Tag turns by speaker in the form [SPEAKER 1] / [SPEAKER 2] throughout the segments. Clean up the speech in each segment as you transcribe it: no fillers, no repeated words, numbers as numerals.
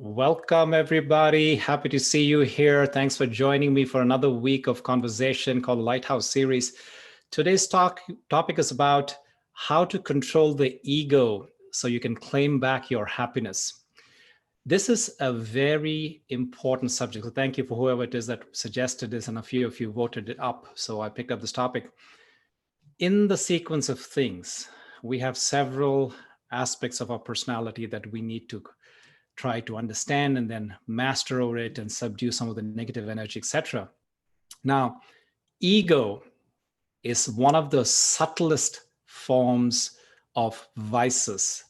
[SPEAKER 1] Welcome, everybody. Happy to see you here. Thanks for joining me for another week of conversation called the Lighthouse Series. Today's topic is about how to control the ego so you can claim back your happiness. This is a very important subject. So thank you for whoever it is that suggested this, and a few of you voted it up. So I picked up this topic. In the sequence of things, we have several aspects of our personality that we need to try to understand and then master over it and subdue some of the negative energy, etc. Now, ego is one of the subtlest forms of vices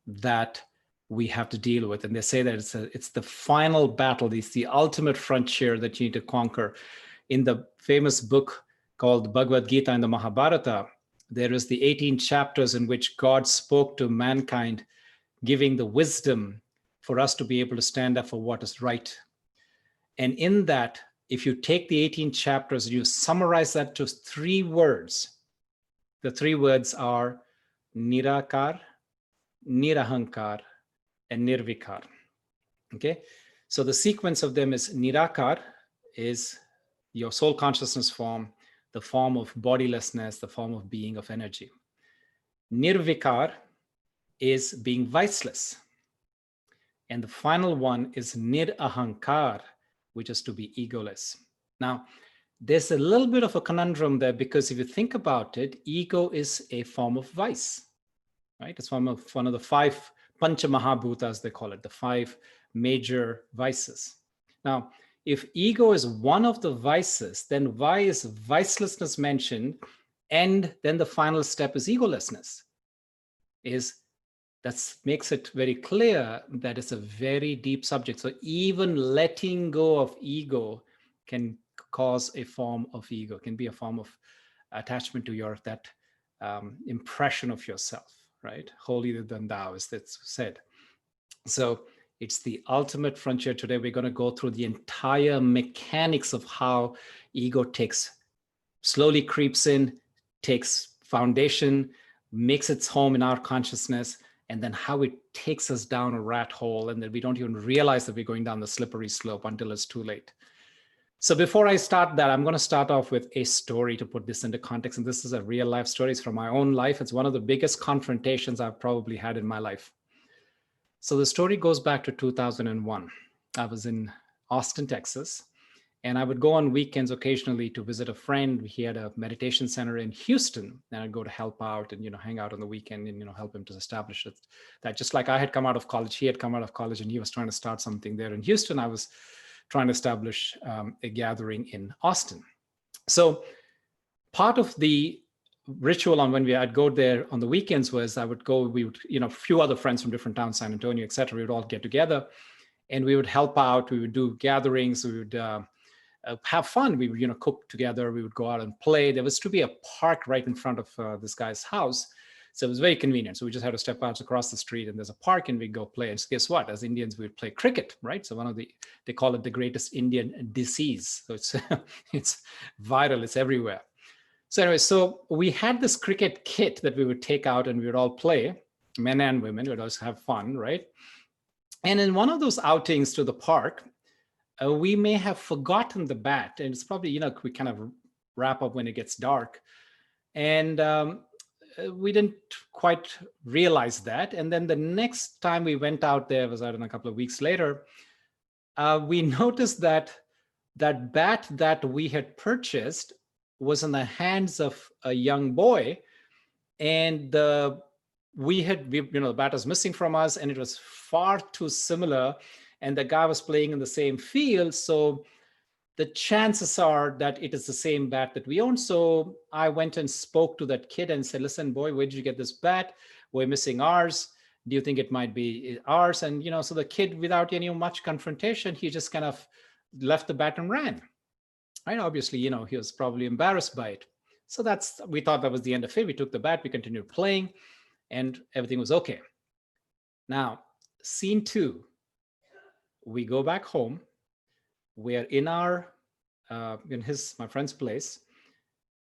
[SPEAKER 1] that we have to deal with. And they say that it's the final battle. It's the ultimate frontier that you need to conquer. In the famous book called Bhagavad Gita and the Mahabharata, there is the 18 chapters in which God spoke to mankind, giving the wisdom for us to be able to stand up for what is right. And in that, if you take the 18 chapters, you summarize that to 3 words. The 3 words are Nirakar, Nirahankar, and Nirvikar. Okay, so the sequence of them is Nirakar is your soul consciousness form, the form of bodilessness, the form of being of energy. Nirvikar is being viceless. And the final one is Nirahankar, which is to be egoless. Now, there's a little bit of a conundrum there, because if you think about it, ego is a form of vice, right? It's one of the 5 Pancha Mahabhutas, they call it, the 5 major vices. Now, if ego is one of the vices, then why is vicelessness mentioned? And then the final step is egolessness. That makes it very clear that it's a very deep subject. So even letting go of ego can cause a form of ego, can be a form of attachment to that impression of yourself, right? Holier than thou, as that's said. So it's the ultimate frontier. Today, we're going to go through the entire mechanics of how ego slowly creeps in, takes foundation, makes its home in our consciousness, and then how it takes us down a rat hole, and that we don't even realize that we're going down the slippery slope until it's too late. So before I start that, I'm going to start off with a story to put this into context. And this is a real life story. It's from my own life. It's one of the biggest confrontations I've probably had in my life. So the story goes back to 2001. I was in Austin, Texas, and I would go on weekends occasionally to visit a friend. He had a meditation center in Houston, and I'd go to help out and, hang out on the weekend and, help him to establish it. That just like I had come out of college, he had come out of college, and he was trying to start something there in Houston. I was trying to establish a gathering in Austin. So part of the ritual on when I'd go there on the weekends was we would, a few other friends from different towns, San Antonio, et cetera, we would all get together and we would help out. We would do gatherings. We would have fun. We would, cook together. We would go out and play. There was to be a park right in front of this guy's house. So it was very convenient. So we just had to step out across the street and there's a park and we'd go play. And so guess what? As Indians, we would play cricket, right? So they call it the greatest Indian disease. So it's viral, it's everywhere. So anyway, so we had this cricket kit that we would take out and we would all play, men and women, we would always have fun, right? And in one of those outings to the park, we may have forgotten the bat, and it's probably, we kind of wrap up when it gets dark. And we didn't quite realize that. And then the next time we went out there, was, I don't know, a couple of weeks later, we noticed that bat that we had purchased was in the hands of a young boy. And the bat was missing from us, and it was far too similar. And the guy was playing in the same field. So the chances are that it is the same bat that we own. So I went and spoke to that kid and said, listen, boy, where did you get this bat? We're missing ours. Do you think it might be ours? And, so the kid, without any much confrontation, he just kind of left the bat and ran. Right? Obviously, he was probably embarrassed by it. So we thought that was the end of it. We took the bat, we continued playing, and everything was okay. Now, scene 2. We go back home. We're in my friend's place,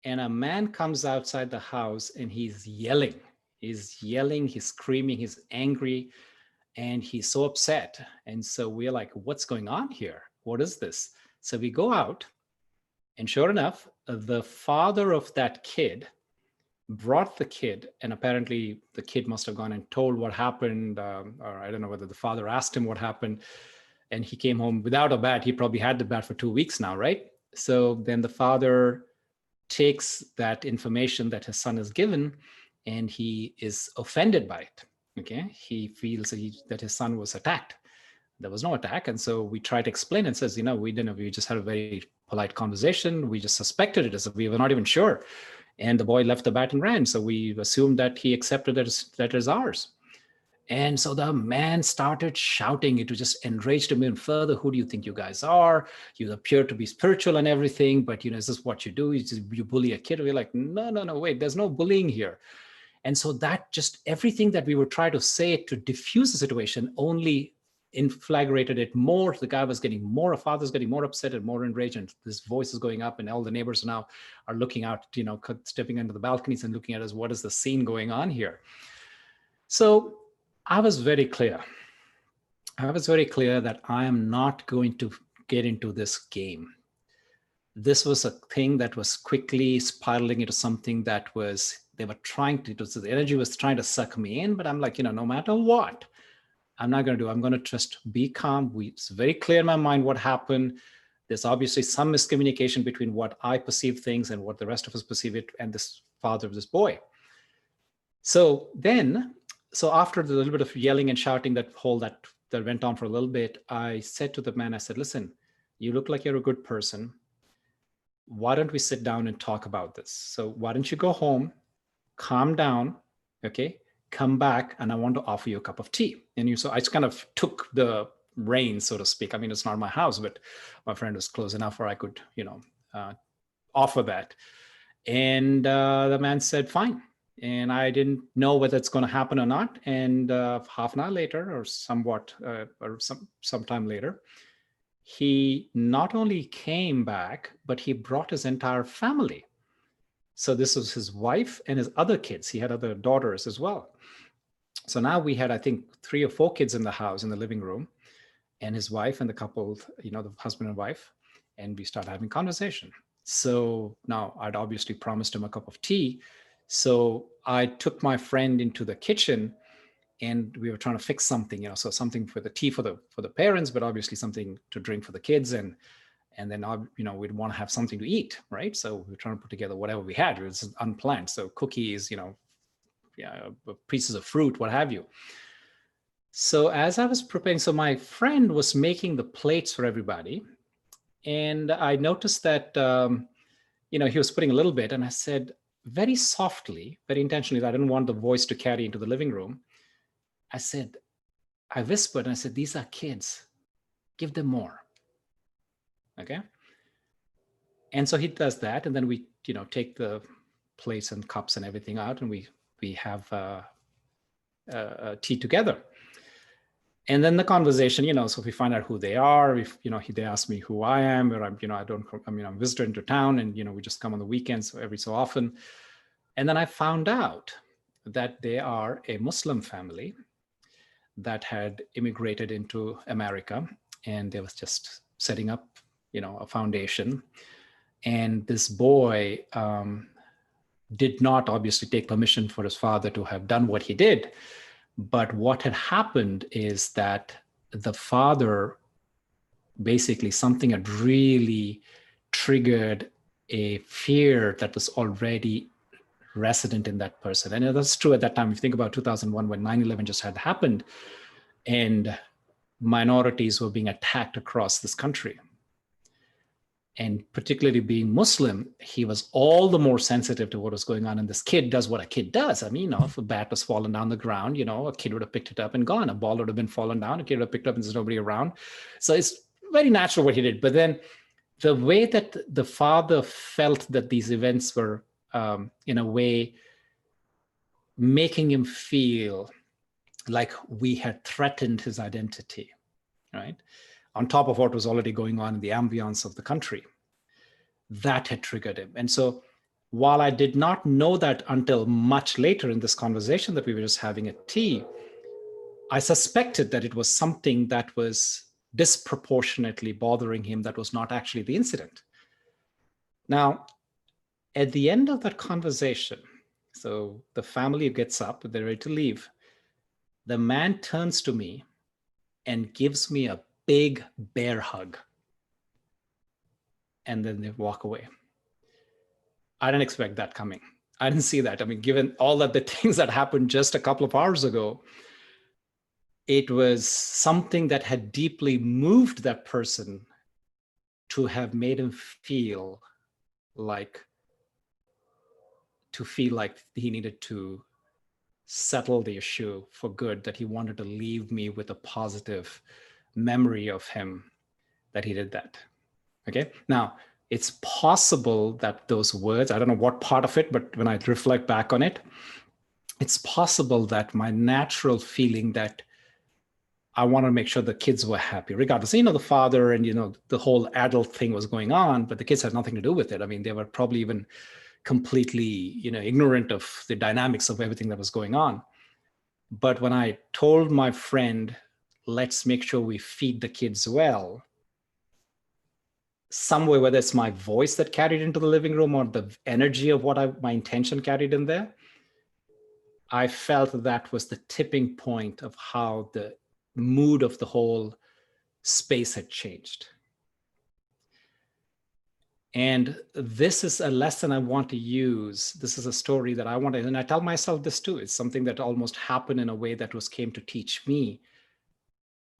[SPEAKER 1] and a man comes outside the house and he's yelling, he's screaming, he's angry. and he's so upset. And so we're like, what's going on here? What is this? So we go out, and sure enough, the father of that kid brought the kid, and apparently the kid must have gone and told what happened, or I don't know whether the father asked him what happened, and he came home without a bat. He probably had the bat for 2 weeks now, right? So then the father takes that information that his son is given, and he is offended by it. Okay, he feels that his son was attacked. There was no attack, and so we try to explain and says, we didn't. We just had a very polite conversation. We just suspected it, as we were not even sure. And the boy left the bat and ran. So we assumed that he accepted that is ours. And so the man started shouting. It just enraged him even further. Who do you think you guys are? You appear to be spiritual and everything, but is this what you do? You bully a kid? We're like, no, wait, there's no bullying here. And so that just everything that we would try to say to diffuse the situation only inflagrated it more. The guy was getting more, father's getting more upset and more enraged, and his voice is going up, and all the neighbors now are looking out, stepping into the balconies and looking at us. What is the scene going on here? So I was very clear. That I am not going to get into this game. This was a thing that was quickly spiraling into something that was, they were trying to, the energy was trying to suck me in, but I'm like, no matter what, I'm not going to do. I'm going to just be calm. It's very clear in my mind what happened. There's obviously some miscommunication between what I perceive things and what the rest of us perceive it, and this father of this boy. So after the little bit of yelling and shouting that went on for a little bit, I said to the man, I said, listen, you look like you're a good person. Why don't we sit down and talk about this? So why don't you go home, calm down, okay? Come back, and I want to offer you a cup of tea. And so I just kind of took the reins, so to speak. I mean, it's not my house, but my friend was close enough where I could, offer that. And the man said, fine. And I didn't know whether it's going to happen or not. And half an hour later, or somewhat, or sometime later, he not only came back, but he brought his entire family. So this was his wife and his other kids. He had other daughters as well. So now we had, I think, 3 or 4 kids in the house, in the living room, and his wife and the couple, the husband and wife, and we started having conversation. So now I'd obviously promised him a cup of tea. So I took my friend into the kitchen, and we were trying to fix something, so something for the tea for the parents, but obviously something to drink for the kids. And then, we'd want to have something to eat, right? So we were trying to put together whatever we had. It was unplanned. So cookies, pieces of fruit, what have you. So as I was preparing, so my friend was making the plates for everybody. And I noticed that, he was putting a little bit, and I said very softly, very intentionally, that I didn't want the voice to carry into the living room. I whispered, and I said, these are kids, give them more. Okay. And so he does that. And then we, take the plates and cups and everything out, and we have tea together. And then the conversation, so we find out who they are. If, they ask me who I am, or I'm a visitor into town, and, we just come on the weekends every so often. And then I found out that they are a Muslim family that had immigrated into America, and they was just setting up, a foundation. And this boy did not obviously take permission for his father to have done what he did. But what had happened is that the father, basically something had really triggered a fear that was already resident in that person. And that's true at that time. If you think about 2001, when 9/11 just had happened, and minorities were being attacked across this country. And particularly being Muslim, he was all the more sensitive to what was going on. And this kid does what a kid does. I mean, if a bat was fallen down the ground, a kid would have picked it up and gone. A ball would have been fallen down, a kid would have picked it up and there's nobody around. So it's very natural what he did. But then the way that the father felt that these events were, in a way, making him feel like we had threatened his identity, right? On top of what was already going on in the ambience of the country, that had triggered him. And so while I did not know that until much later in this conversation that we were just having at tea, I suspected that it was something that was disproportionately bothering him that was not actually the incident. Now, at the end of that conversation, so the family gets up, they're ready to leave. The man turns to me and gives me a big bear hug. And then they walk away. I didn't expect that coming. I didn't see that. I mean, given all of the things that happened just a couple of hours ago, it was something that had deeply moved that person to have made him feel like he needed to settle the issue for good, that he wanted to leave me with a positive memory of him, that he did that. Okay. Now, it's possible that those words, I don't know what part of it, but when I reflect back on it, it's possible that my natural feeling that I want to make sure the kids were happy, regardless, the father and, the whole adult thing was going on, but the kids had nothing to do with it. I mean, they were probably even completely, ignorant of the dynamics of everything that was going on. But when I told my friend, let's make sure we feed the kids well, somewhere, whether it's my voice that carried into the living room or the energy of what my intention carried in there, I felt that was the tipping point of how the mood of the whole space had changed. And this is a lesson I want to use. This is a story that I want to, and I tell myself this too. It's something that almost happened in a way that came to teach me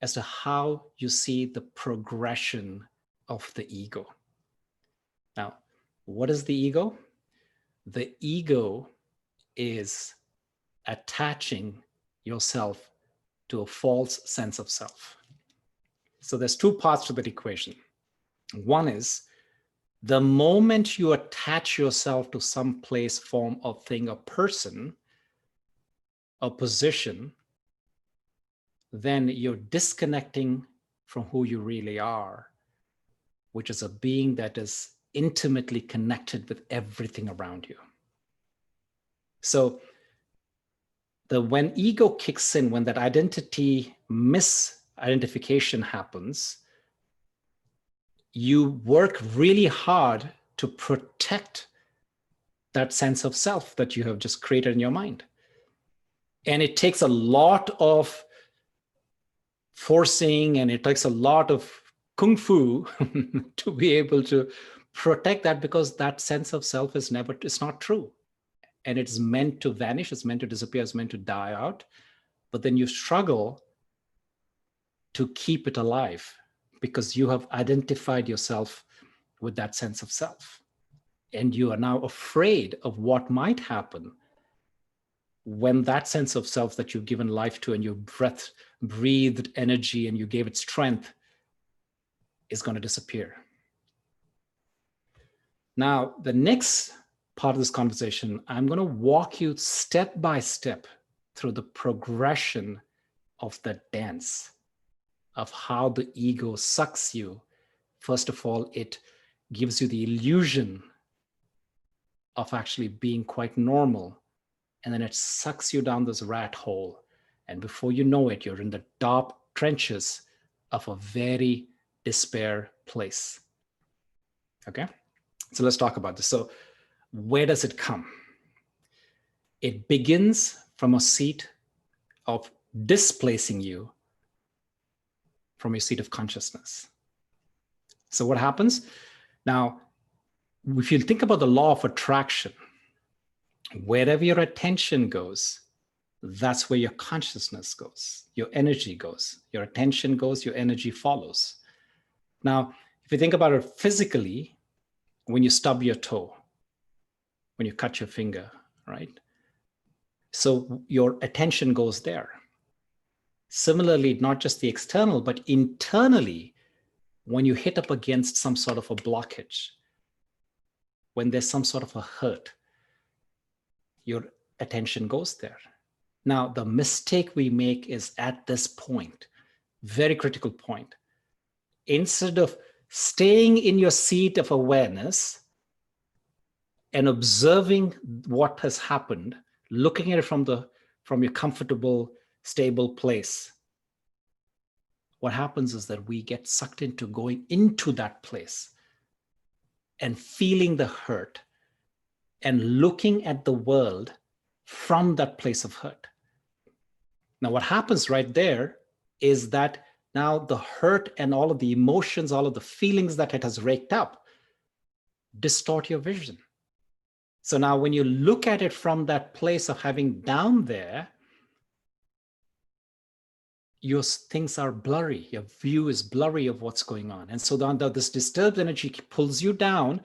[SPEAKER 1] as to how you see the progression of the ego. Now, what is the ego? The ego is attaching yourself to a false sense of self. So there's two parts to that equation. One is the moment you attach yourself to some place, form, or thing, or person, or position, then you're disconnecting from who you really are, which is a being that is intimately connected with everything around you. So when ego kicks in, when that identity misidentification happens, you work really hard to protect that sense of self that you have just created in your mind. And it takes a lot of forcing, and it takes a lot of kung fu to be able to protect that, because that sense of self it's not true. And it's meant to vanish, it's meant to disappear, it's meant to die out. But then you struggle to keep it alive because you have identified yourself with that sense of self. And you are now afraid of what might happen when that sense of self that you've given life to and you breathed energy and you gave it strength is going to disappear. Now, the next part of this conversation, I'm going to walk you step by step through the progression of the dance of how the ego sucks you. First of all, it gives you the illusion of actually being quite normal. And then it sucks you down this rat hole. And before you know it, you're in the dark trenches of a very despair place. Okay? So let's talk about this. So where does it come? It begins from a seat of displacing you from your seat of consciousness. So what happens? Now, if you think about the law of attraction, wherever your attention goes, that's where your consciousness goes, your energy goes, your attention goes, your energy follows. Now, if you think about it physically, when you stub your toe, when you cut your finger, right? So your attention goes there. Similarly, not just the external, but internally, when you hit up against some sort of a blockage, when there's some sort of a hurt, your attention goes there. Now, the mistake we make is at this point, very critical point. Instead of staying in your seat of awareness and observing what has happened, looking at it from your comfortable stable place, what happens is that we get sucked into going into that place and feeling the hurt and looking at the world from that place of hurt. Now, what happens right there is that now the hurt and all of the emotions, all of the feelings that it has raked up distort your vision. So now when you look at it from that place of having down there, your things are blurry. Your view is blurry of what's going on. And so this disturbed energy pulls you down,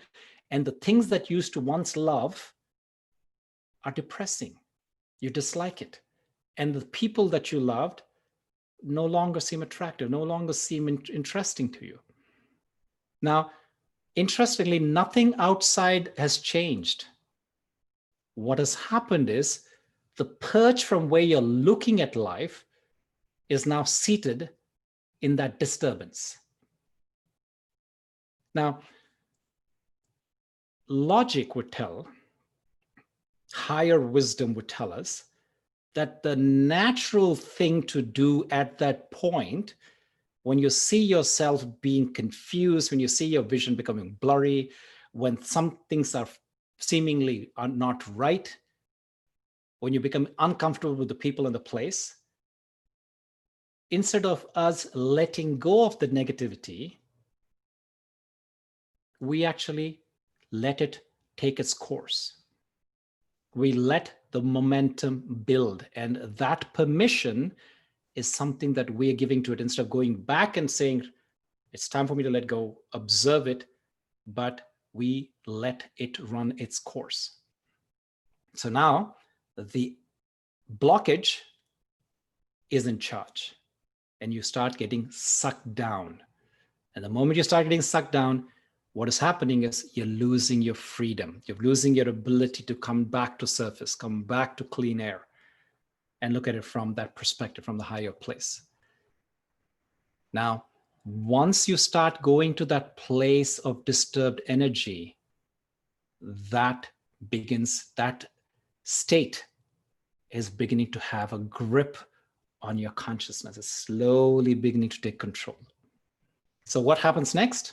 [SPEAKER 1] and the things that you used to once love are depressing. You dislike it. And the people that you loved no longer seem attractive, no longer seem interesting to you. Now, interestingly, nothing outside has changed. What has happened is the perch from where you're looking at life is now seated in that disturbance. Now, logic would tell, higher wisdom would tell us that the natural thing to do at that point, when you see yourself being confused, when you see your vision becoming blurry, when some things are seemingly not right, when you become uncomfortable with the people and the place, instead of us letting go of the negativity, we actually let it take its course. We let the momentum build, and that permission is something that we are giving to it. Instead of going back and saying, it's time for me to let go, observe it, but we let it run its course. So now the blockage is in charge, and you start getting sucked down. And the moment you start getting sucked down, what is happening is you're losing your freedom. You're losing your ability to come back to surface, come back to clean air, and look at it from that perspective, from the higher place. Now, once you start going to that place of disturbed energy, that state is beginning to have a grip on your consciousness. It's slowly beginning to take control. So what happens next?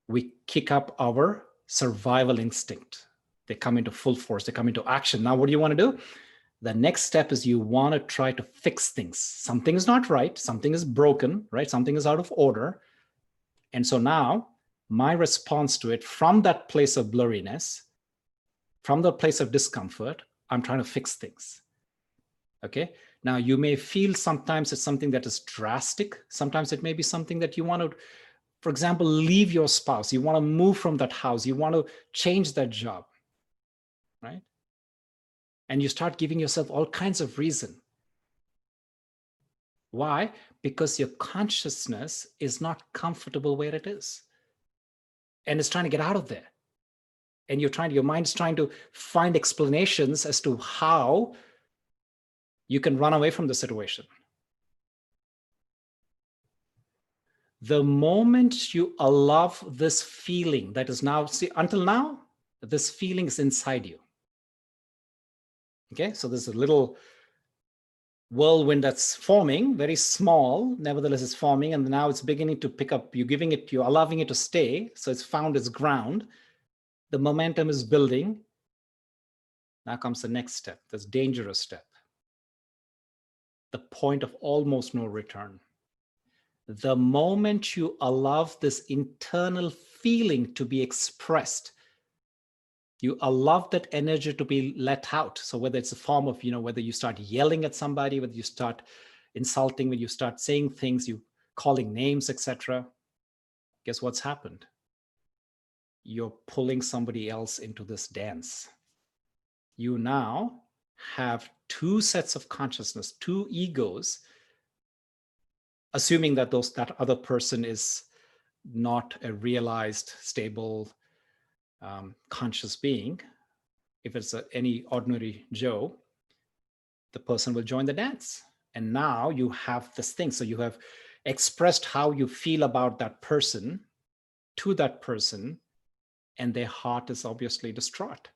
[SPEAKER 1] We kick up our survival instinct. They come into full force. They come into action. Now, what do you want to do? The next step is you want to try to fix things. Something is not right. Something is broken, right? Something is out of order. And so now my response to it, from that place of blurriness, from the place of discomfort, I'm trying to fix things. Okay. Now you may feel sometimes it's something that is drastic. Sometimes it may be something that you want to, for example, leave your spouse. You want to move from that house. You want to change that job, right? And you start giving yourself all kinds of reason. Why? Because your consciousness is not comfortable where it is. And it's trying to get out of there. And your mind's trying to find explanations as to how you can run away from the situation. The moment you allow this feeling that is now, see, until now, this feeling is inside you. Okay, so there's a little whirlwind that's forming, very small, nevertheless it's forming, and now it's beginning to pick up. You're allowing it to stay, so it's found its ground. The momentum is building. Now comes the next step, this dangerous step. The point of almost no return. The moment you allow this internal feeling to be expressed, you allow that energy to be let out. So whether it's a form of, whether you start yelling at somebody, whether you start insulting, when you start saying things, you calling names, etc. Guess what's happened? You're pulling somebody else into this dance. You now have two sets of consciousness, two egos, assuming that that other person is not a realized, stable, conscious being. If it's any ordinary Joe, the person will join the dance. And now you have this thing. So you have expressed how you feel about that person to that person, and their heart is obviously distraught.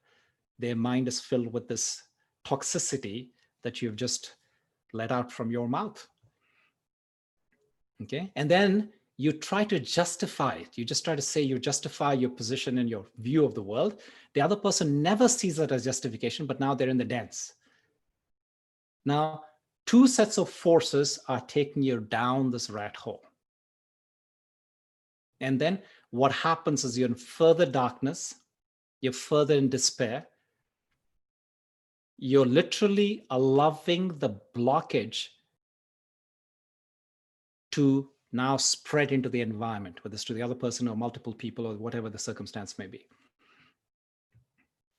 [SPEAKER 1] Their mind is filled with this toxicity that you've just let out from your mouth. Okay. And then you try to justify it. You just try to say you justify your position and your view of the world. The other person never sees it as justification, but now they're in the dance. Now, two sets of forces are taking you down this rat hole. And then what happens is you're in further darkness, you're further in despair. You're literally allowing the blockage to now spread into the environment, whether it's to the other person or multiple people or whatever the circumstance may be.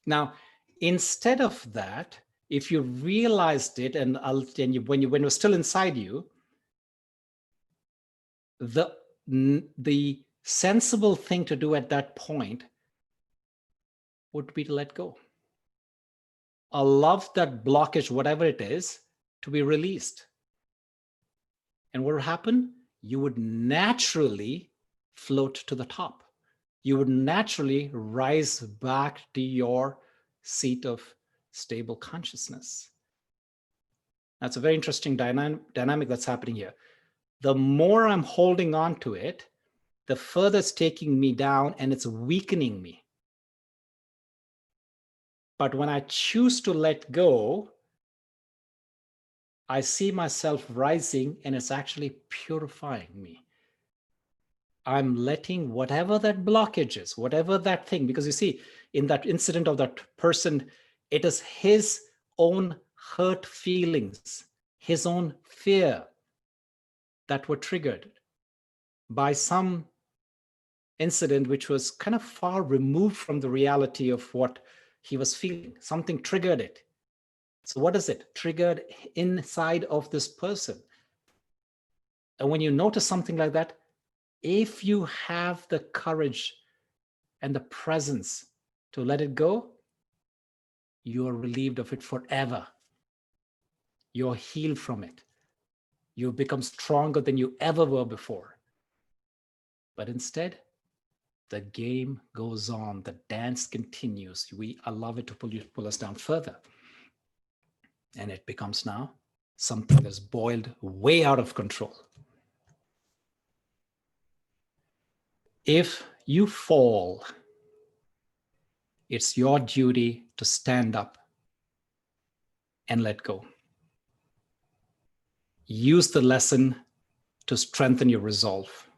[SPEAKER 1] Now, instead of that, if you realized it and when it was still inside you, the sensible thing to do at that point would be to let go. Allow that blockage, whatever it is, to be released. And what would happen? You would naturally float to the top. You would naturally rise back to your seat of stable consciousness. That's a very interesting dynamic that's happening here. The more I'm holding on to it, the further it's taking me down and it's weakening me. But when I choose to let go, I see myself rising and it's actually purifying me. I'm letting whatever that blockage is, whatever that thing, because you see, in that incident of that person, it is his own hurt feelings, his own fear that were triggered by some incident which was kind of far removed from the reality of what he was feeling. Something triggered it. So what is it? Triggered inside of this person. And when you notice something like that, if you have the courage and the presence to let it go, you are relieved of it forever. You're healed from it. You become stronger than you ever were before. But instead, the game goes on. The dance continues. We allow it to pull us down further. And it becomes now something that's boiled way out of control. If you fall, it's your duty to stand up and let go. Use the lesson to strengthen your resolve.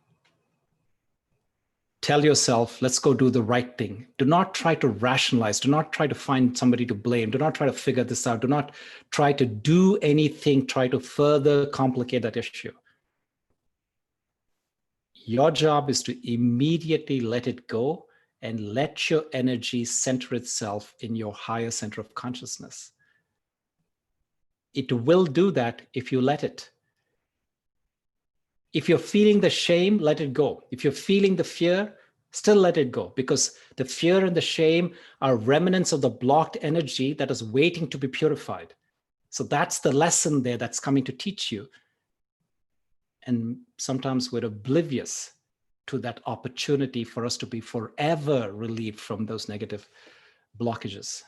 [SPEAKER 1] Tell yourself, let's go do the right thing. Do not try to rationalize. Do not try to find somebody to blame. Do not try to figure this out. Do not try to do anything, try to further complicate that issue. Your job is to immediately let it go and let your energy center itself in your higher center of consciousness. It will do that if you let it. If you're feeling the shame, let it go. If you're feeling the fear, still let it go, because the fear and the shame are remnants of the blocked energy that is waiting to be purified. So that's the lesson there that's coming to teach you. And sometimes we're oblivious to that opportunity for us to be forever relieved from those negative blockages.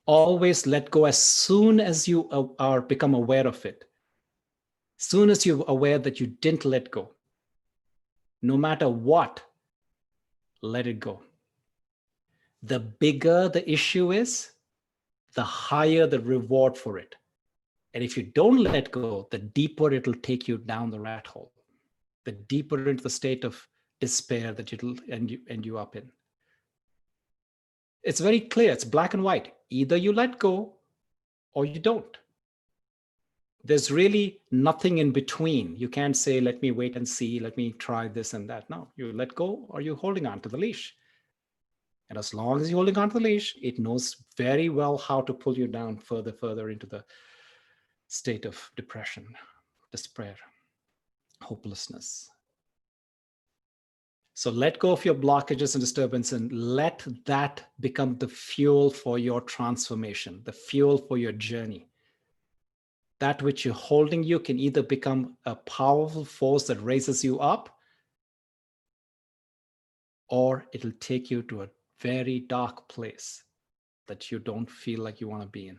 [SPEAKER 1] Always let go as soon as you become aware of it. As soon as you're aware that you didn't let go, no matter what, let it go. The bigger the issue is, the higher the reward for it. And if you don't let go, the deeper it'll take you down the rat hole, the deeper into the state of despair that it'll end you up in. It's very clear, it's black and white. Either you let go or you don't. There's really nothing in between. You can't say, let me wait and see, let me try this and that. No, you let go or you're holding on to the leash. And as long as you're holding on to the leash, it knows very well how to pull you down further into the state of depression, despair, hopelessness. So let go of your blockages and disturbance and let that become the fuel for your transformation, the fuel for your journey. That which you're holding you can either become a powerful force that raises you up, or it'll take you to a very dark place that you don't feel like you want to be in.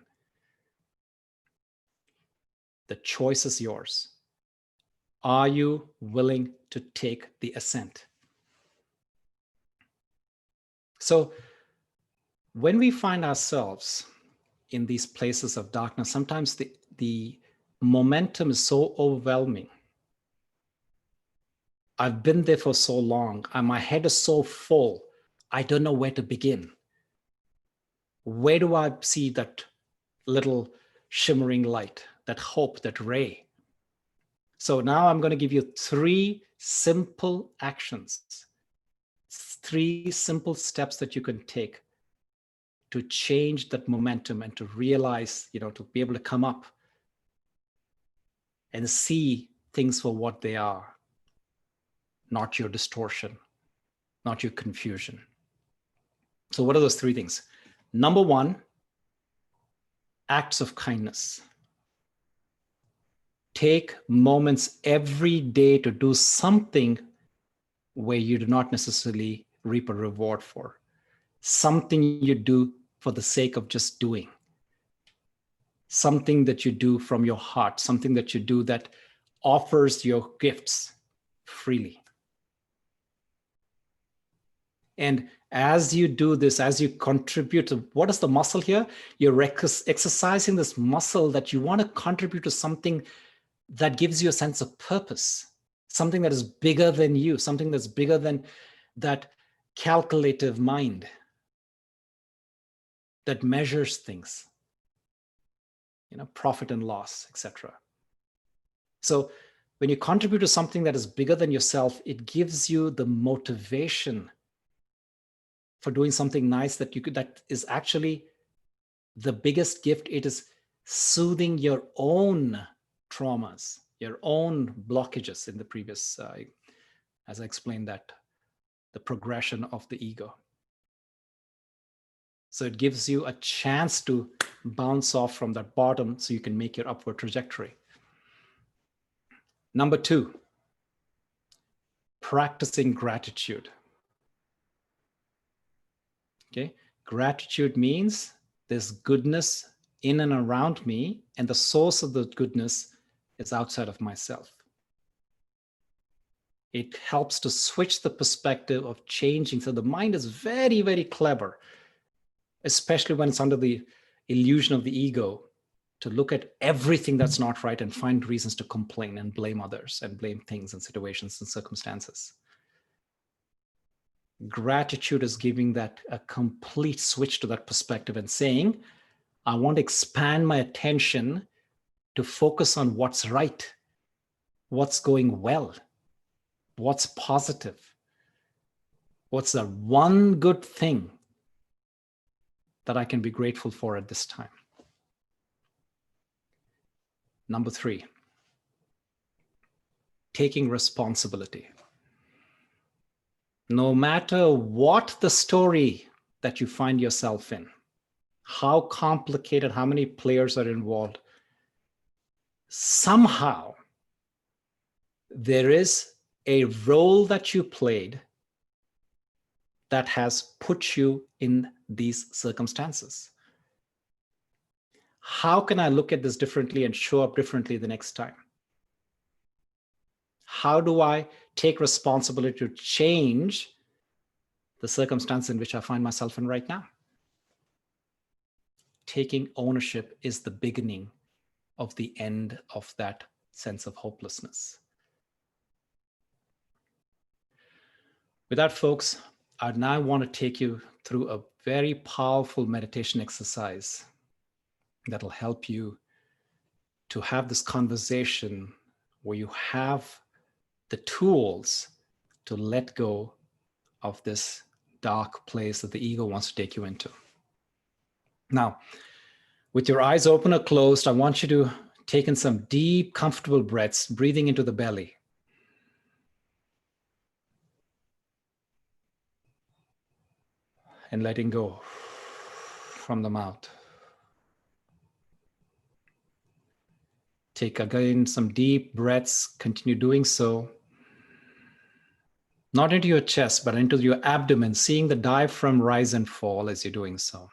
[SPEAKER 1] The choice is yours. Are you willing to take the ascent? So when we find ourselves in these places of darkness, sometimes the momentum is so overwhelming. I've been there for so long, and my head is so full, I don't know where to begin. Where do I see that little shimmering light, that hope, that ray? So now I'm going to give you 3 simple actions, 3 simple steps that you can take to change that momentum and to realize, to be able to come up and see things for what they are, not your distortion, not your confusion. So what are those 3 things? Number 1, acts of kindness. Take moments every day to do something where you do not necessarily reap a reward for. Something you do for the sake of just doing. Something that you do from your heart, something that you do that offers your gifts freely. And as you do this, as you contribute to, what is the muscle here? You're exercising this muscle that you want to contribute to something that gives you a sense of purpose, something that is bigger than you, something that's bigger than that calculative mind that measures things, profit and loss, etc. So when you contribute to something that is bigger than yourself, it gives you the motivation for doing something nice that is actually the biggest gift. It is soothing your own traumas, your own blockages in the previous, as I explained that, the progression of the ego. So it gives you a chance to bounce off from that bottom so you can make your upward trajectory. Number 2, practicing gratitude. Okay, gratitude means there's goodness in and around me, and the source of the goodness is outside of myself. It helps to switch the perspective of changing. So the mind is very, very clever, especially when it's under the illusion of the ego, to look at everything that's not right and find reasons to complain and blame others and blame things and situations and circumstances. Gratitude is giving that a complete switch to that perspective and saying, I want to expand my attention to focus on what's right, what's going well, what's positive, what's the one good thing that I can be grateful for at this time. Number 3, taking responsibility. No matter what the story that you find yourself in, how complicated, how many players are involved, somehow there is a role that you played that has put you in these circumstances. How can I look at this differently and show up differently the next time? How do I take responsibility to change the circumstance in which I find myself in right now? Taking ownership is the beginning of the end of that sense of hopelessness. With that, folks, I now want to take you through a very powerful meditation exercise that'll help you to have this conversation where you have the tools to let go of this dark place that the ego wants to take you into. Now, with your eyes open or closed, I want you to take in some deep, comfortable breaths, breathing into the belly. And letting go from the mouth. Take again some deep breaths, continue doing so. Not into your chest, but into your abdomen, seeing the diaphragm rise and fall as you're doing so.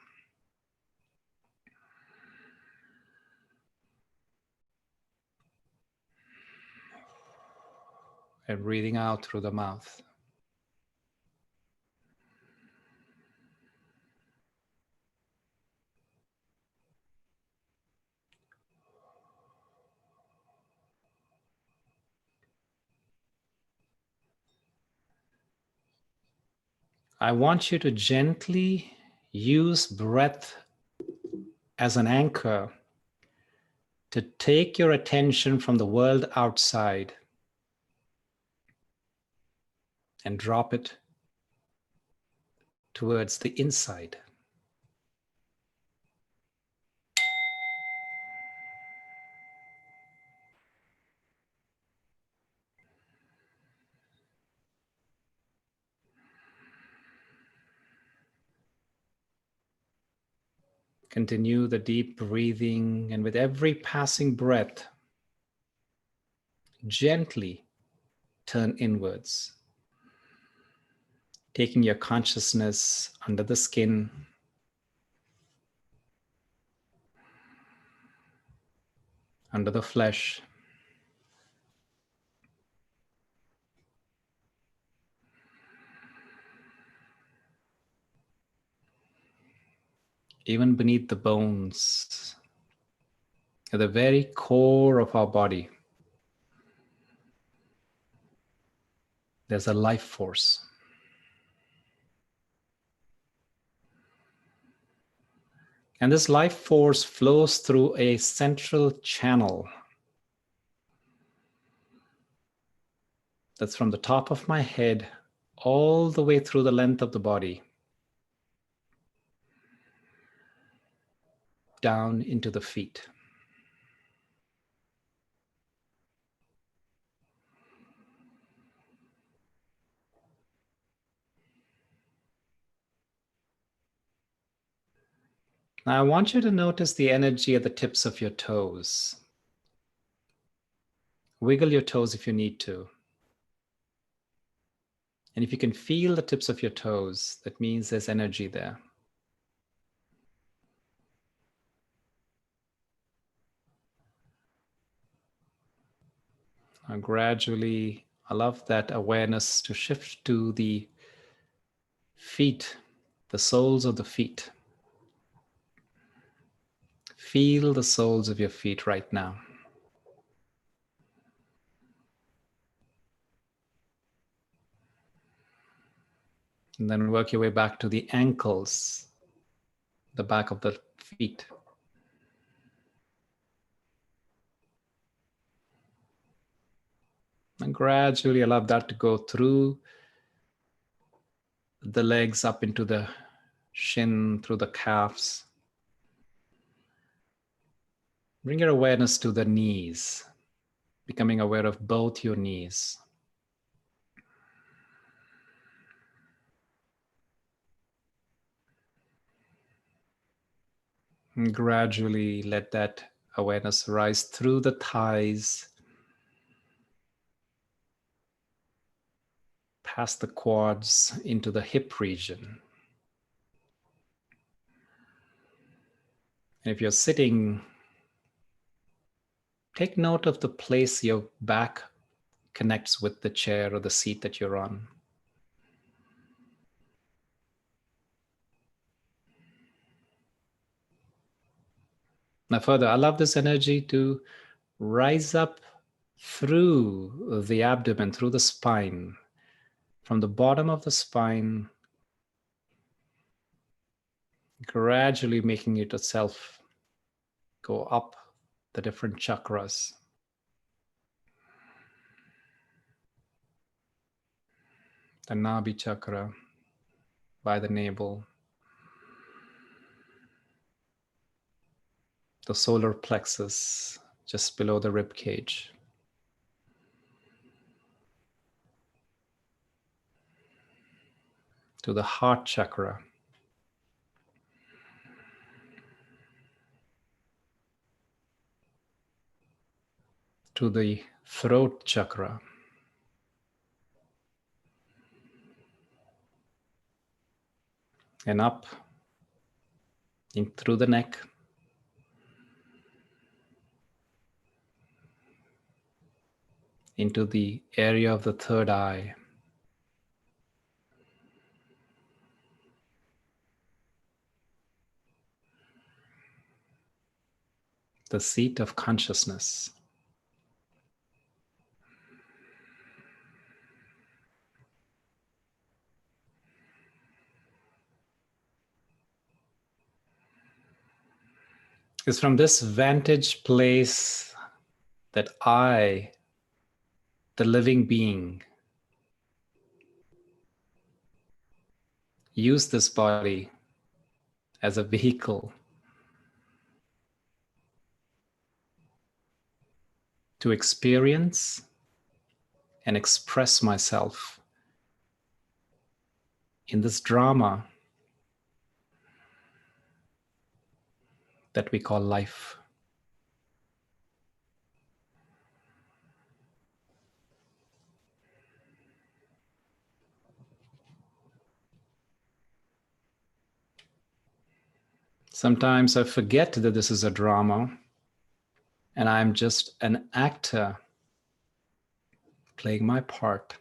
[SPEAKER 1] and breathing out through the mouth. I want you to gently use breath as an anchor to take your attention from the world outside and drop it towards the inside. Continue the deep breathing, and with every passing breath, gently turn inwards, taking your consciousness under the skin, under the flesh, even beneath the bones, at the very core of our body. There's a life force. And this life force flows through a central channel that's from the top of my head all the way through the length of the body, down into the feet. Now I want you to notice the energy at the tips of your toes. Wiggle your toes if you need to. And if you can feel the tips of your toes, that means there's energy there. Now gradually allow that awareness to shift to the feet, the soles of the feet. Feel the soles of your feet right now. And then work your way back to the ankles, the back of the feet. And gradually allow that to go through the legs up into the shin, through the calves. Bring your awareness to the knees, becoming aware of both your knees. And gradually let that awareness rise through the thighs, past the quads, into the hip region. And if you're sitting, take note of the place your back connects with the chair or the seat that you're on. Now further, allow this energy to rise up through the abdomen, through the spine, from the bottom of the spine, gradually making it itself go up the different chakras. The Nabi chakra by the navel, the solar plexus just below the rib cage, to the heart chakra, to the throat chakra, and up in through the neck, into the area of the third eye. The seat of consciousness. It's from this vantage place that I, the living being, use this body as a vehicle to experience and express myself in this drama that we call life. Sometimes I forget that this is a drama and I'm just an actor playing my part.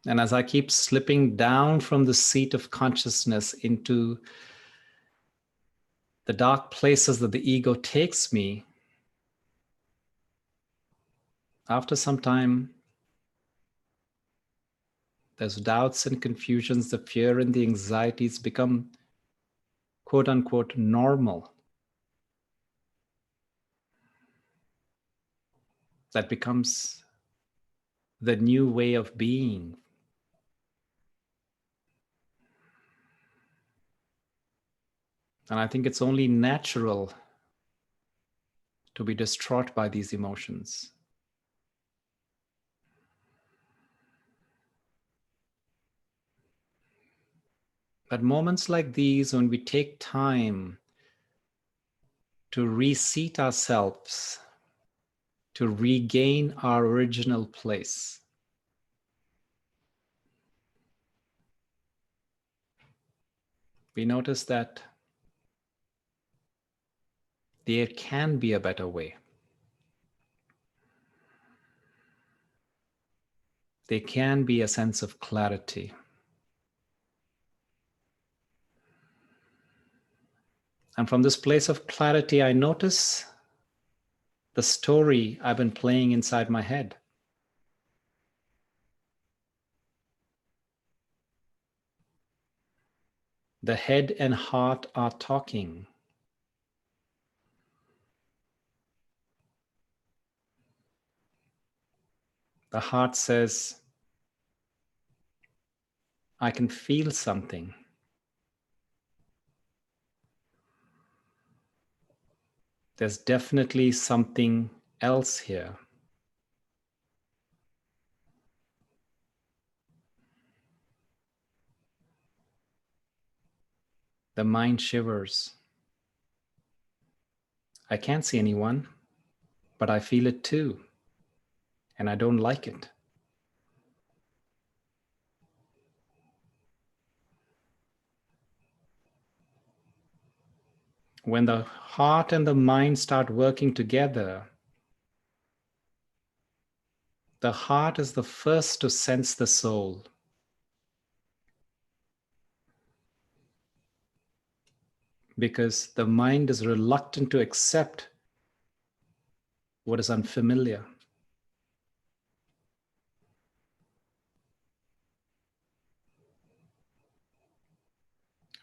[SPEAKER 1] And as I keep slipping down from the seat of consciousness into the dark places that the ego takes me, after some time, those doubts and confusions, the fear and the anxieties become quote unquote normal. That becomes the new way of being. And I think it's only natural to be distraught by these emotions. But moments like these, when we take time to reseat ourselves, to regain our original place, we notice that there can be a better way. There can be a sense of clarity. And from this place of clarity, I notice the story I've been playing inside my head. The head and heart are talking. The heart says, I can feel something. There's definitely something else here. The mind shivers. I can't see anyone, but I feel it too, and I don't like it. When the heart and the mind start working together, the heart is the first to sense the soul. Because the mind is reluctant to accept what is unfamiliar.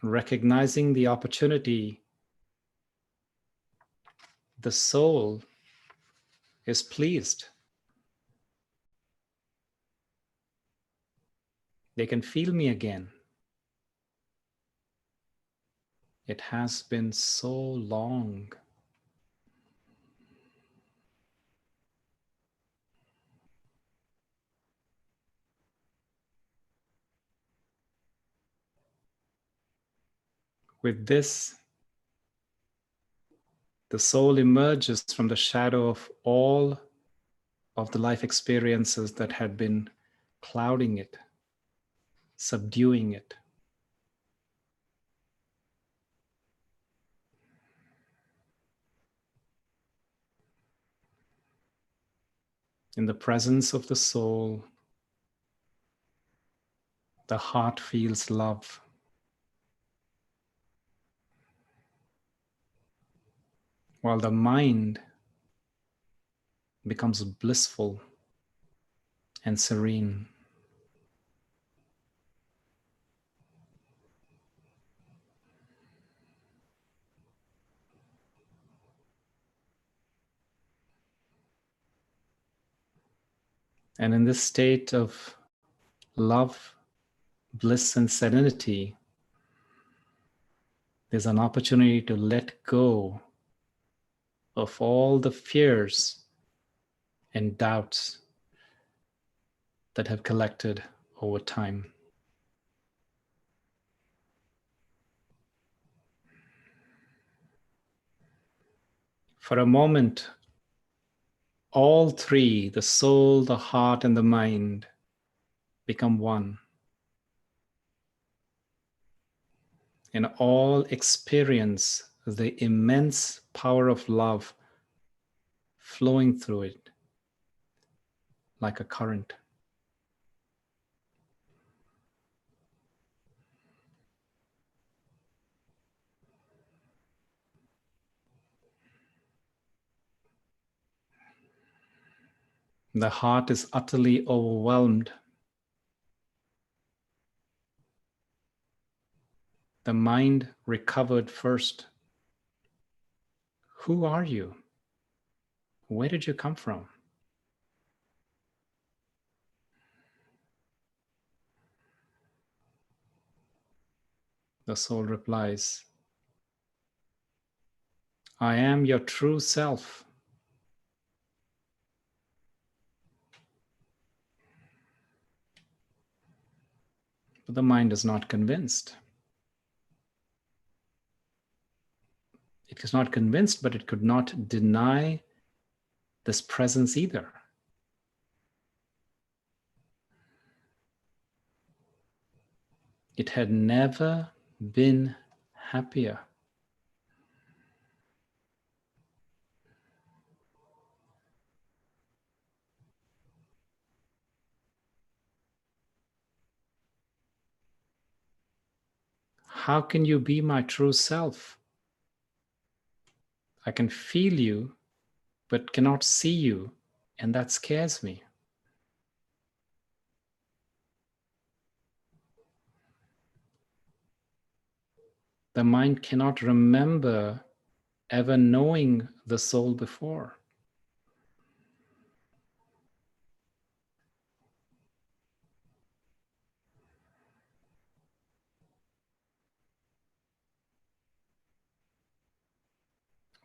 [SPEAKER 1] Recognizing the opportunity, the soul is pleased. They can feel me again. It has been so long. With this, the soul emerges from the shadow of all of the life experiences that had been clouding it, subduing it. In the presence of the soul, the heart feels love. While the mind becomes blissful and serene. And in this state of love, bliss, and serenity, there's an opportunity to let go of all the fears and doubts that have collected over time. For a moment, all three, the soul, the heart, and the mind, become one. And all experience the immense power of love flowing through it like a current. The heart is utterly overwhelmed. The mind recovered first. Who are you? Where did you come from? The soul replies, I am your true self. But the mind is not convinced. It is not convinced, but it could not deny this presence either. It had never been happier. How can you be my true self? I can feel you, but cannot see you, and that scares me. The mind cannot remember ever knowing the soul before.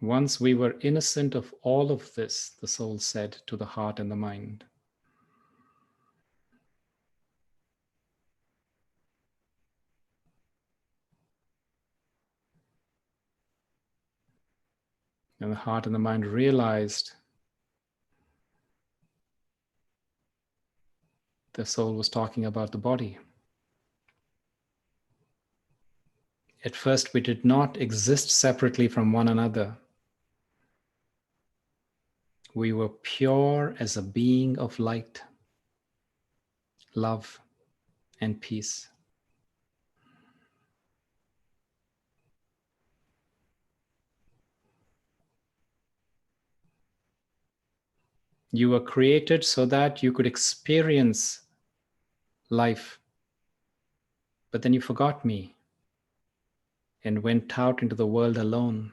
[SPEAKER 1] Once we were innocent of all of this, the soul said to the heart and the mind. And the heart and the mind realized the soul was talking about the body. At first, we did not exist separately from one another. We were pure as a being of light, love, and peace. You were created so that you could experience life, but then you forgot me and went out into the world alone.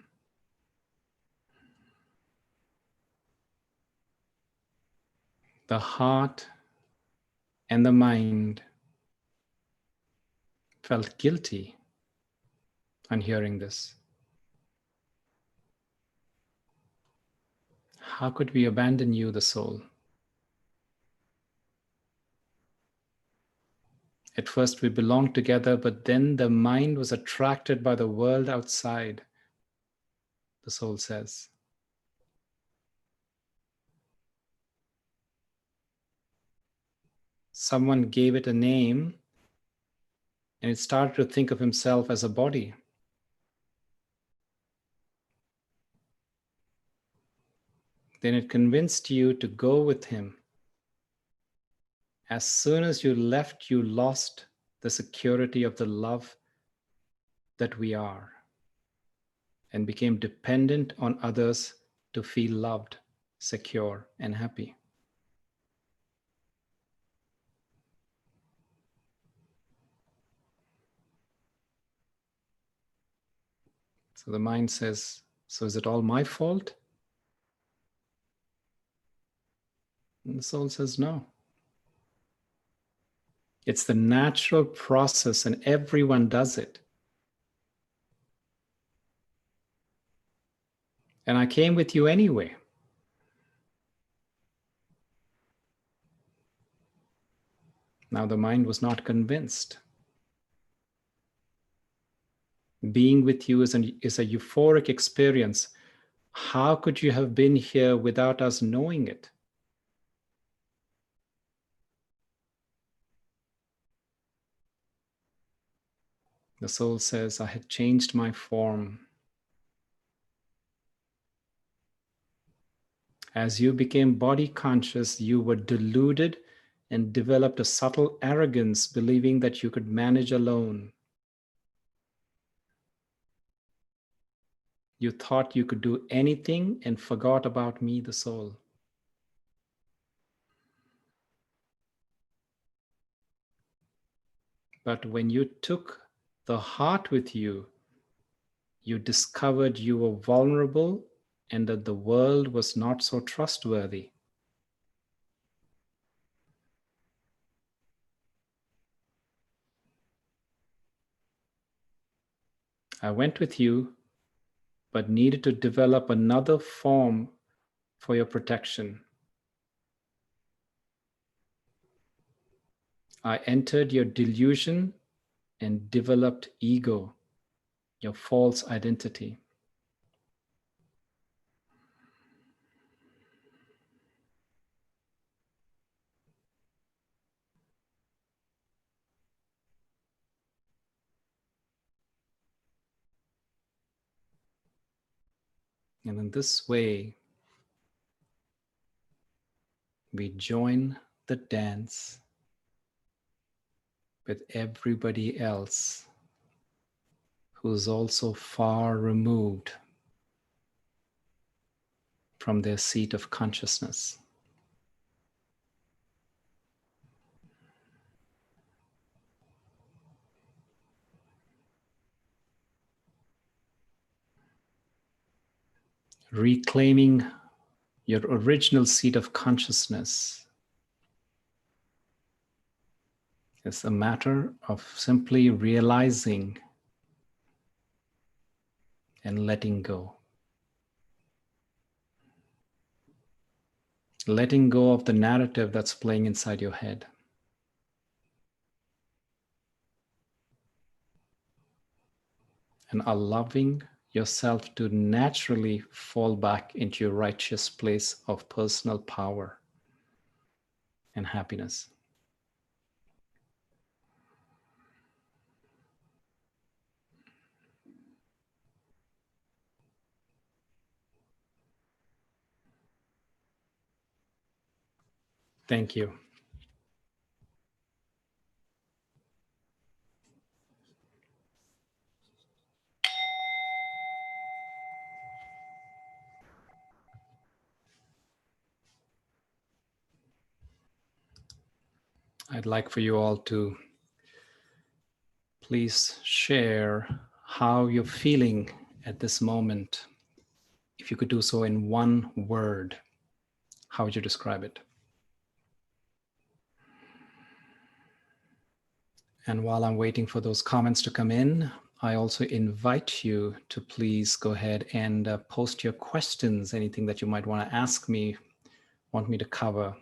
[SPEAKER 1] The heart and the mind felt guilty on hearing this. How could we abandon you, the soul? At first, we belonged together, but then the mind was attracted by the world outside, the soul says. Someone gave it a name, and it started to think of himself as a body. Then it convinced you to go with him As soon as you left, you lost the security of the love that we are and became dependent on others to feel loved, secure, and happy. So the mind says, so is it all my fault? And the soul says, no. It's the natural process, and everyone does it. And I came with you anyway. Now the mind was not convinced. Being with you is a euphoric experience. How could you have been here without us knowing it? The soul says, I had changed my form. As you became body conscious, you were deluded and developed a subtle arrogance, believing that you could manage alone. You thought you could do anything and forgot about me, the soul. But when you took the heart with you, you discovered you were vulnerable and that the world was not so trustworthy. I went with you, but needed to develop another form for your protection. I entered your delusion and developed ego, your false identity. And in this way, we join the dance with everybody else who's also far removed from their seat of consciousness. Reclaiming your original seat of consciousness is a matter of simply realizing and letting go. Letting go of the narrative that's playing inside your head. And allowing yourself to naturally fall back into your righteous place of personal power and happiness. Thank you. I'd like for you all to please share how you're feeling at this moment. If you could do so in one word, how would you describe it? And while I'm waiting for those comments to come in, I also invite you to please go ahead and post your questions, anything that you might want to ask me, want me to cover.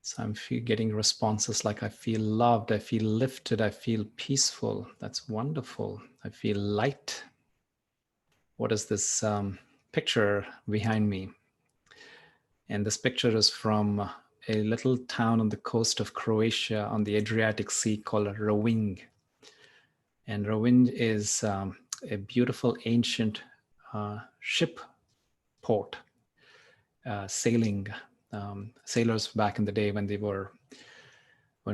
[SPEAKER 1] So I'm getting responses like, I feel loved, I feel lifted, I feel peaceful. That's wonderful. I feel light. What is this picture behind me? And this picture is from a little town on the coast of Croatia on the Adriatic Sea called Rovinj. And Rovinj is a beautiful ancient ship port, sailing Sailors back in the day when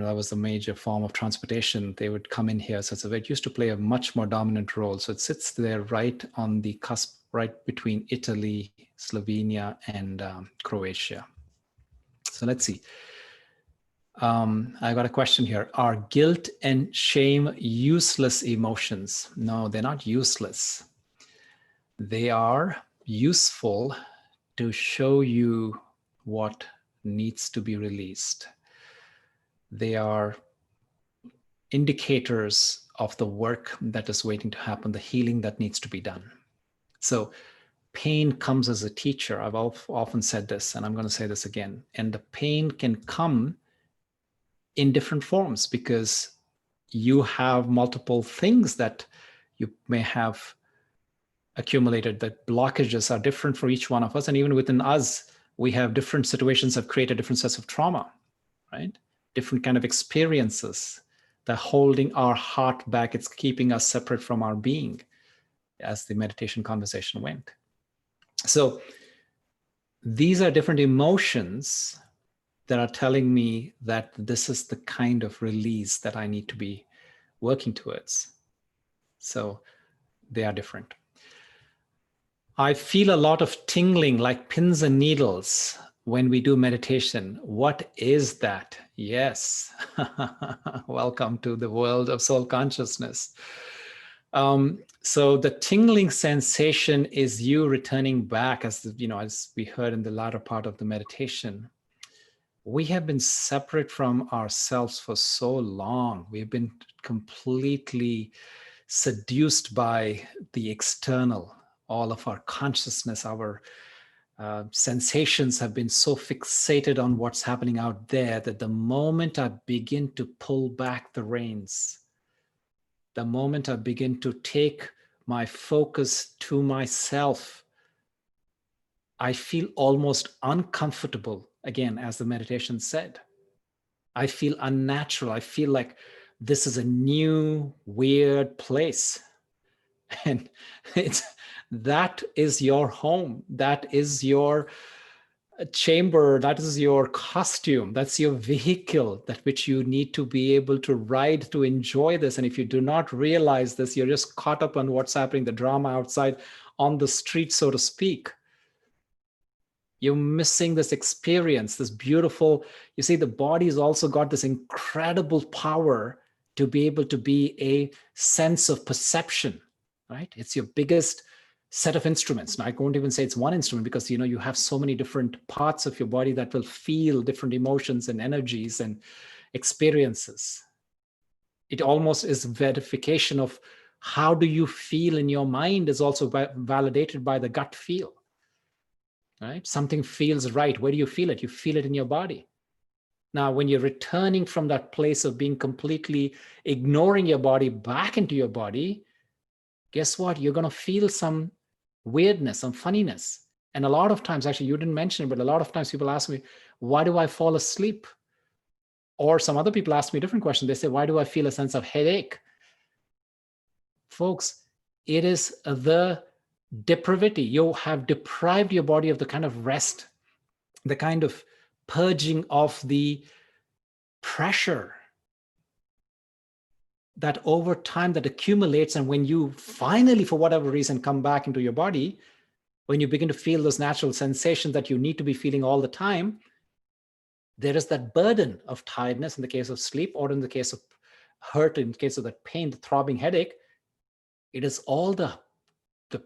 [SPEAKER 1] that was the major form of transportation, they would come in here. So it used to play a much more dominant role. So it sits there right on the cusp, right between Italy, Slovenia, and Croatia. So let's see. I got a question here. Are guilt and shame useless emotions? No, they're not useless. They are useful to show you what needs to be released. They are indicators of the work that is waiting to happen, the healing that needs to be done. So pain comes as a teacher. I've often said this, and I'm going to say this again. And the pain can come in different forms because you have multiple things that you may have accumulated. That blockages are different for each one of us. And even within us, we have different situations have created different sets of trauma, right? Different kind of experiences that holding our heart back. It's keeping us separate from our being, as the meditation conversation went. So these are different emotions that are telling me that this is the kind of release that I need to be working towards. So they are different. I feel a lot of tingling like pins and needles when we do meditation. What is that? Yes. Welcome to the world of soul consciousness. So the tingling sensation is you returning back, as we heard in the latter part of the meditation. We have been separate from ourselves for so long. We've been completely seduced by the external. All of our consciousness, our sensations have been so fixated on what's happening out there that the moment I begin to pull back the reins, the moment I begin to take my focus to myself, I feel almost uncomfortable. Again, as the meditation said, I feel unnatural. I feel like this is a new, weird place. And that is your home. That is your chamber. That is your costume. That's your vehicle, that which you need to be able to ride to enjoy this. And if you do not realize this, you're just caught up on what's happening, the drama outside on the street, so to speak. You're missing this experience, this beautiful, you see, the body's also got this incredible power to be able to be a sense of perception, right? It's your biggest set of instruments. Now, I won't even say it's one instrument because, you have so many different parts of your body that will feel different emotions and energies and experiences. It almost is verification of how do you feel in your mind is also validated by the gut feel. Right? Something feels right. Where do you feel it? You feel it in your body. Now, when you're returning from that place of being completely ignoring your body back into your body, guess what? You're going to feel some weirdness, some funniness. And a lot of times, actually, you didn't mention it, but a lot of times people ask me, why do I fall asleep? Or some other people ask me a different question. They say, why do I feel a sense of headache? Folks, it is the depravity. You have deprived your body of the kind of rest, the kind of purging of the pressure that over time that accumulates. And when you finally, for whatever reason, come back into your body, when you begin to feel those natural sensations that you need to be feeling all the time, there is that burden of tiredness in the case of sleep, or in the case of hurt, in the case of that pain, the throbbing headache. It is all the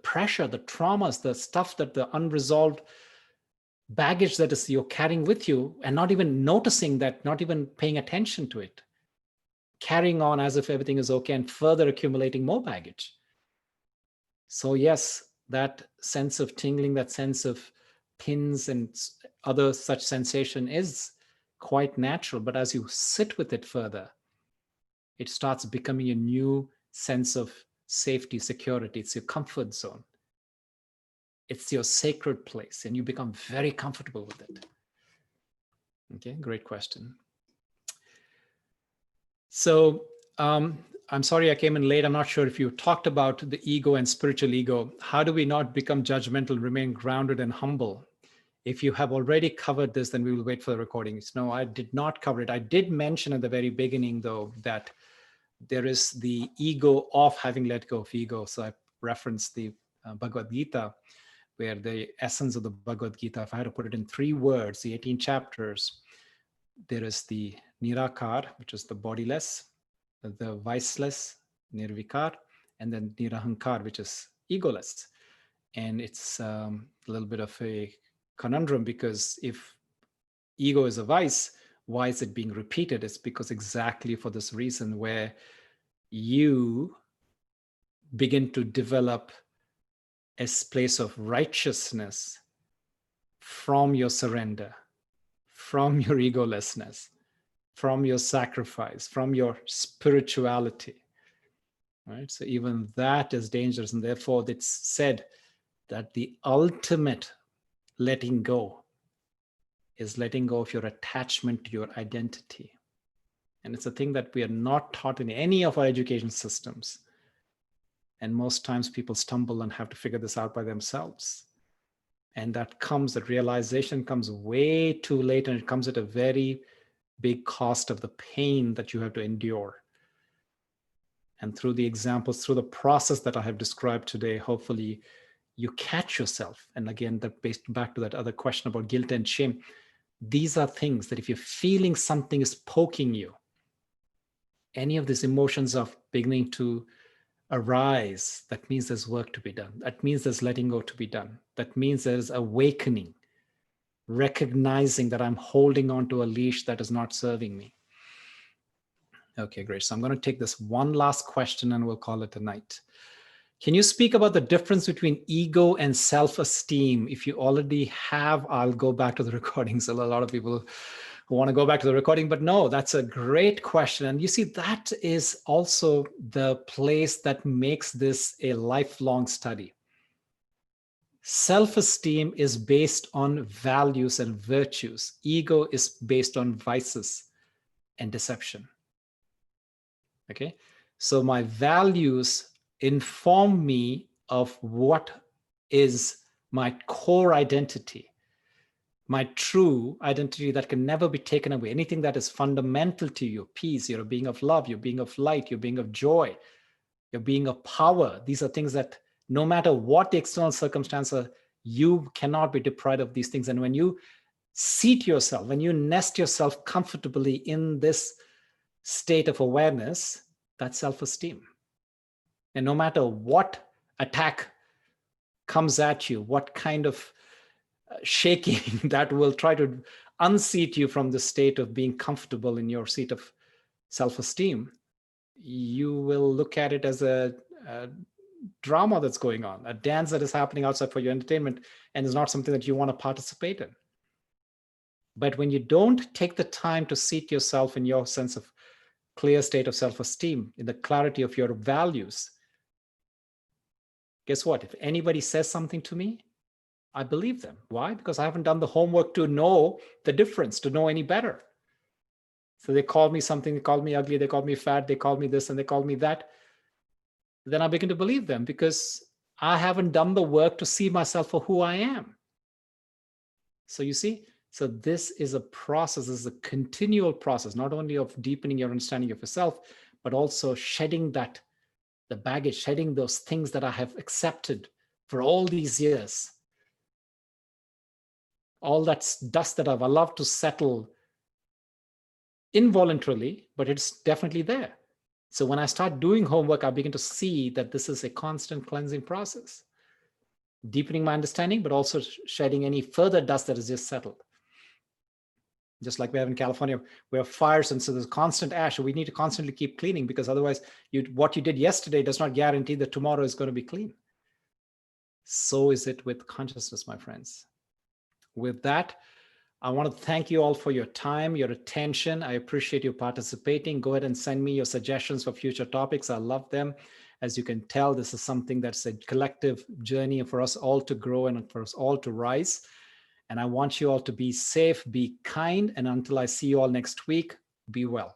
[SPEAKER 1] pressure, the traumas, the stuff, that the unresolved baggage that is you're carrying with you, and not even noticing that, not even paying attention to it, carrying on as if everything is okay and further accumulating more baggage. So yes, that sense of tingling, that sense of pins and other such sensation is quite natural. But as you sit with it further, it starts becoming a new sense of safety, security. It's your comfort zone. It's your sacred place, and you become very comfortable with it. Okay, great question. So I'm sorry I came in late. I'm not sure if you talked about the ego and spiritual ego. How do we not become judgmental, remain grounded and humble If you have already covered this, then we will wait for the recordings. No, I did not cover it. I did mention at the very beginning, though, that there is the ego of having let go of ego. So I referenced the Bhagavad Gita, where the essence of the Bhagavad Gita, if I had to put it in 3 words, the 18 chapters, there is the Nirakar, which is the bodiless, the viceless, Nirvikar, and then Nirahankar, which is egoless. And it's a little bit of a conundrum, because if ego is a vice, why is it being repeated? It's because exactly for this reason, where you begin to develop a place of righteousness from your surrender, from your egolessness, from your sacrifice, from your spirituality, right? So even that is dangerous. And therefore it's said that the ultimate letting go is letting go of your attachment to your identity. And it's a thing that we are not taught in any of our education systems. And most times people stumble and have to figure this out by themselves. And that realization comes way too late, and it comes at a very big cost of the pain that you have to endure. And through the examples, through the process that I have described today, hopefully you catch yourself. And again, that based back to that other question about guilt and shame, these are things that if you're feeling something is poking you, any of these emotions of beginning to arise, that means there's work to be done. That means there's letting go to be done. That means there's awakening, recognizing that I'm holding on to a leash that is not serving me. Okay, great. So I'm going to take this one last question and we'll call it a night. Can you speak about the difference between ego and self-esteem? If you already have, I'll go back to the recordings. A lot of people who want to go back to the recording, but no, that's a great question. And you see, that is also the place that makes this a lifelong study. Self-esteem is based on values and virtues. Ego is based on vices and deception. Okay, so my values inform me of what is my core identity, my true identity that can never be taken away. Anything that is fundamental to you, peace, you're a being of love, you're a being of light, you're a being of joy, you're a being of power. These are things that no matter what the external circumstances, you cannot be deprived of these things. And when you seat yourself, when you nest yourself comfortably in this state of awareness, that's self-esteem. And no matter what attack comes at you, what kind of shaking that will try to unseat you from the state of being comfortable in your seat of self-esteem, you will look at it as a drama that's going on, a dance that is happening outside for your entertainment, and is not something that you want to participate in. But when you don't take the time to seat yourself in your sense of clear state of self-esteem, in the clarity of your values, guess what? If anybody says something to me, I believe them. Why? Because I haven't done the homework to know the difference, to know any better. So they call me something, they call me ugly, they call me fat, they call me this and they call me that. Then I begin to believe them because I haven't done the work to see myself for who I am. So you see, so this is a process, this is a continual process, not only of deepening your understanding of yourself, but also shedding that, the baggage, shedding those things that I have accepted for all these years. All that dust that I've allowed to settle involuntarily, but it's definitely there. So when I start doing homework, I begin to see that this is a constant cleansing process, deepening my understanding, but also shedding any further dust that is just settled. Just like we have in California, we have fires, and so there's constant ash. So we need to constantly keep cleaning, because otherwise what you did yesterday does not guarantee that tomorrow is going to be clean. So is it with consciousness, my friends. With that, I want to thank you all for your time, your attention. I appreciate you participating. Go ahead and send me your suggestions for future topics. I love them. As you can tell, this is something that's a collective journey for us all to grow and for us all to rise. And I want you all to be safe, be kind, and until I see you all next week, be well.